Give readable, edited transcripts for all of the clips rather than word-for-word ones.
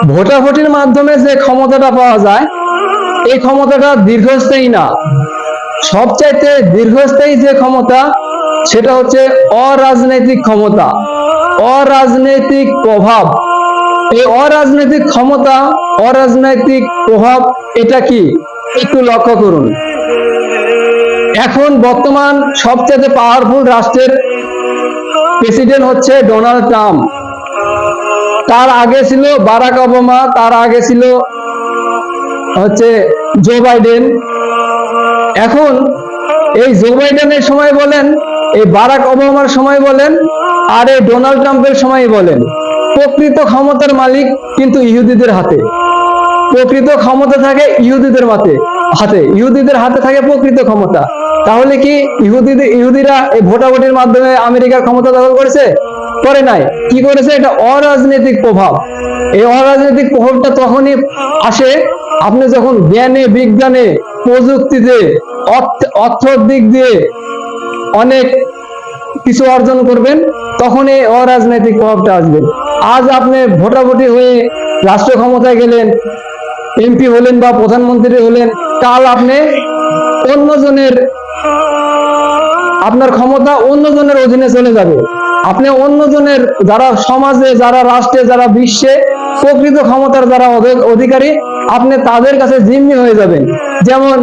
ভোটাভুটির মাধ্যমে যে ক্ষমতাটা পাওয়া যায় এই ক্ষমতাটা দীর্ঘস্থায়ী না। সবচাইতে দীর্ঘস্থায়ী যে ক্ষমতা সেটা হচ্ছে অরাজনৈতিক ক্ষমতা, অরাজনৈতিক প্রভাব। এই অরাজনৈতিক ক্ষমতা, অরাজনৈতিক প্রভাব এটা কি একটু লক্ষ্য করুন। এখন বর্তমান সবচেয়ে পাওয়ারফুল রাষ্ট্রের প্রেসিডেন্ট হচ্ছে ডোনাল্ড ট্রাম্প। তার আগে ছিল বারাক ওবামা, তার আগে ছিল হচ্ছে জো বাইডেন। এখন এই জো বাইডেনের সময় বলেন, এই বারাক ওবামার সময় বলেন, আর এই ডোনাল্ড ট্রাম্পের সময় বলেন, প্রকৃত ক্ষমতার মালিক কিন্তু ইহুদিদের হাতে। প্রকৃত ক্ষমতা থাকে ইহুদিদের হাতে, ইহুদিদের হাতে থাকে প্রকৃত ক্ষমতা। তাহলে কি ইহুদিরা এই ভোটাভুটির মাধ্যমে আমেরিকার ক্ষমতা দখল করেছে? করে নাই। কি করেছে? এটা অরাজনৈতিক প্রভাব। এই অরাজনৈতিক প্রভাবটা তখনই আসে আপনি যখন জ্ঞানে, বিজ্ঞানে, প্রযুক্তিতে, অর্থের দিক দিয়ে অনেক কিছু অর্জন করবেন, তখন এই অরাজনৈতিক প্রভাবটা আসবে। আজ আপনি ভোটাভুটি হয়ে রাষ্ট্র ক্ষমতায় গেলেন, এমপি হলেন বা প্রধানমন্ত্রী হলেন, কাল আপনি অন্যজনের, আপনার ক্ষমতা অন্যজনের অধীনে চলে যাবে। আপনি অন্যজনের, যারা সমাজে, যারা রাষ্ট্রে, যারা বিশ্বে প্রকৃত ক্ষমতার যারা অধিকারী, আপনি তাদের কাছে জিম্মি হয়ে যাবেন। যেমন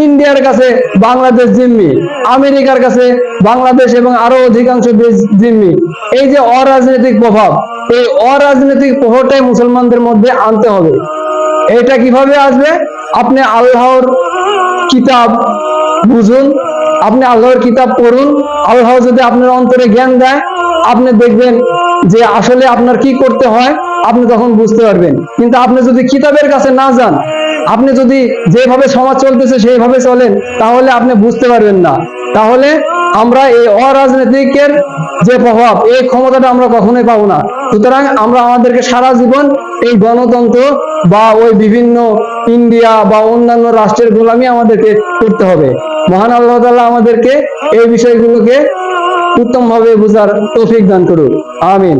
ইন্ডিয়ার কাছে বাংলাদেশ জিম্মি, আমেরিকার কাছে বাংলাদেশ এবং আরো অধিকাংশ দেশ জিম্মি। এই যে অরাজনৈতিক প্রভাব, এই অরাজনৈতিক প্রভাবটাই মুসলমানদের মধ্যে আনতে হবে। এটা কিভাবে আসবে? আপনি আল্লাহর কিতাব বুঝুন, আপনি আল্লাহর কিতাব পড়ুন। আল্লাহ যদি আপনার অন্তরে জ্ঞান দেয়, আপনি দেখবেন যে আসলে আপনার কি করতে হয়, আপনি তখন বুঝতে পারবেন। কিন্তু আপনি যদি কিতাবের কাছে না যান, আপনি যদি যেভাবে সমাজ চলতেছে সেইভাবে চলেন, তাহলে আপনি বুঝতে পারবেন না। তাহলে আমরা এই অরাজনৈতিকের যে প্রভাব, এই ক্ষমতাটা আমরা কখনোই পাবো না। সুতরাং আমরা আমাদেরকে সারা জীবন এই গণতন্ত্র বা ওই বিভিন্ন ইন্ডিয়া বা অন্যান্য রাষ্ট্রের গোলামি আমাদেরকে করতে হবে। মহান আল্লাহ তাআলা আমাদেরকে এই বিষয়গুলোকে উত্তমভাবে বোঝার তৌফিক দান করুন। আমিন।